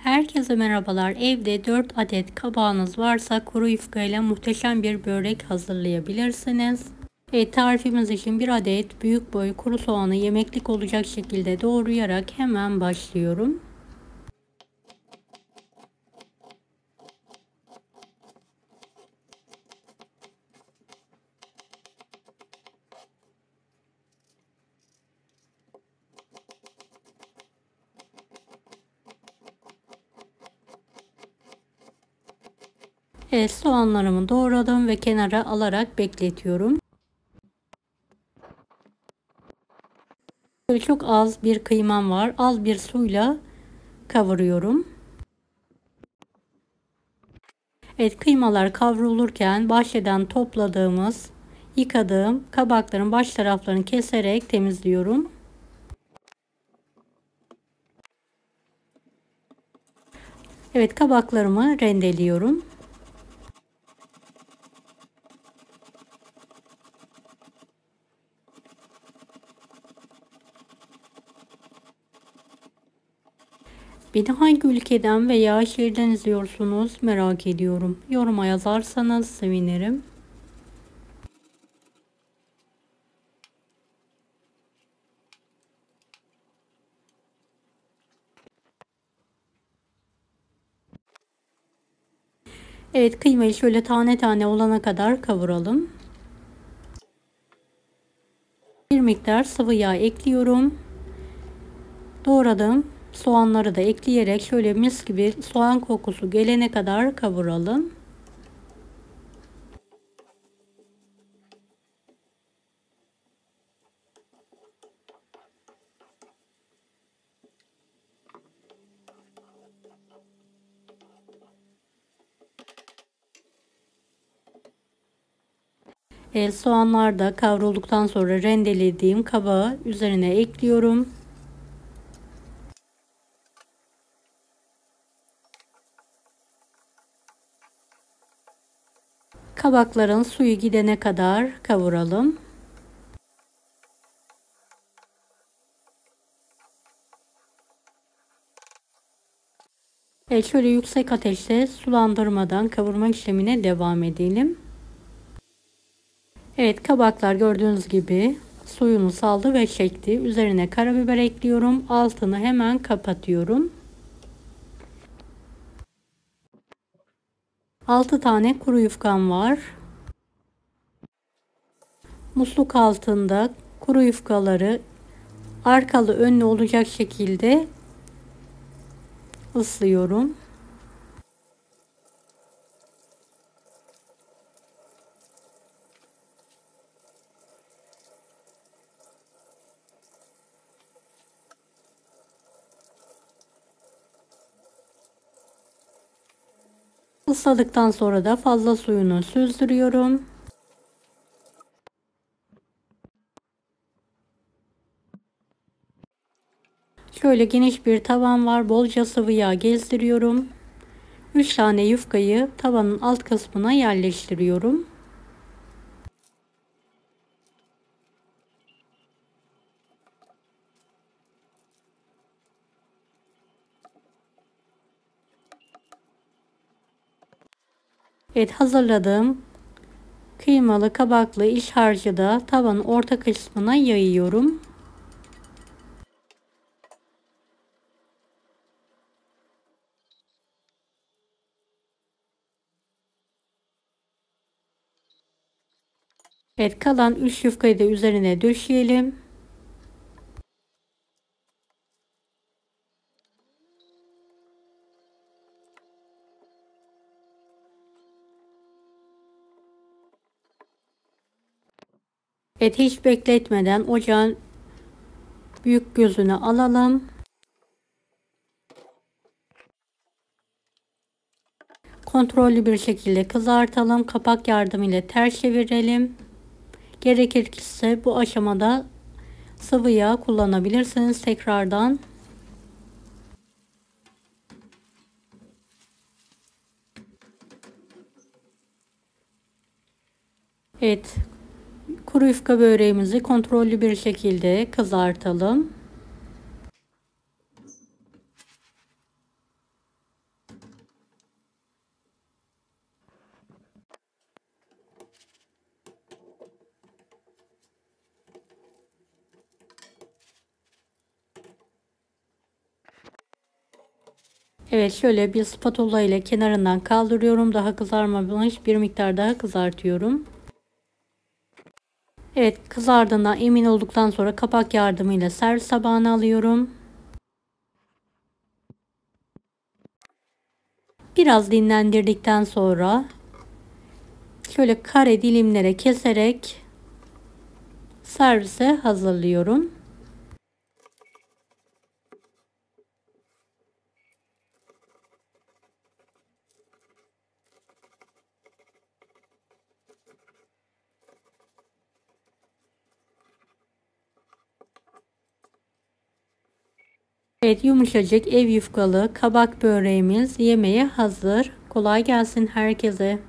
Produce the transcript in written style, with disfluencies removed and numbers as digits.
Herkese merhabalar. Evde 4 adet kabağınız varsa kuru yufka ile muhteşem bir börek hazırlayabilirsiniz. Tarifimiz için 1 adet büyük boy kuru soğanı yemeklik olacak şekilde doğrayarak hemen başlıyorum. Soğanlarımı doğradım ve kenara alarak bekletiyorum. Böyle çok az bir kıymam var. Az bir suyla kavuruyorum. Kıymalar kavrulurken bahçeden topladığımız, yıkadığım kabakların baş taraflarını keserek temizliyorum. Kabaklarımı rendeliyorum. Beni hangi ülkeden veya şehirden izliyorsunuz merak ediyorum. Yoruma yazarsanız sevinirim. Kıymayı şöyle tane tane olana kadar kavuralım. Bir miktar sıvı yağ ekliyorum. Doğradığım soğanları da ekleyerek şöyle mis gibi soğan kokusu gelene kadar kavuralım. Soğanlar da kavrulduktan sonra rendelediğim kabağı üzerine ekliyorum. Kabakların suyu gidene kadar kavuralım. Şöyle yüksek ateşte sulandırmadan kavurma işlemine devam edelim. Kabaklar gördüğünüz gibi suyunu saldı ve çekti. Üzerine karabiber ekliyorum. Altını hemen kapatıyorum. 6 tane kuru yufkam var. Musluk altında kuru yufkaları arkalı önlü olacak şekilde ıslıyorum. Isladıktan sonra da fazla suyunu süzdürüyorum. Şöyle geniş bir tavan var. Bolca sıvı yağ gezdiriyorum. 3 tane yufkayı tavanın alt kısmına yerleştiriyorum. Hazırladığım kıymalı kabaklı iç harcı da tavanın orta kısmına yayıyorum. Kalan 3 yufkayı da üzerine döşeyelim. Hiç bekletmeden ocağın büyük gözünü alalım. Kontrollü bir şekilde kızartalım. Kapak yardımıyla ters çevirelim. Gerekirse bu aşamada sıvı yağ kullanabilirsiniz tekrardan. Kuru yufka böreğimizi kontrollü bir şekilde kızartalım. Evet, şöyle bir spatula ile kenarından kaldırıyorum. Daha kızarmamış, bir miktar daha kızartıyorum. Evet, kızardığından emin olduktan sonra kapak yardımıyla servis tabağına alıyorum. Biraz dinlendirdikten sonra şöyle kare dilimlere keserek servise hazırlıyorum. Evet, yumuşacık ev yufkalı kabak böreğimiz yemeğe hazır. Kolay gelsin herkese.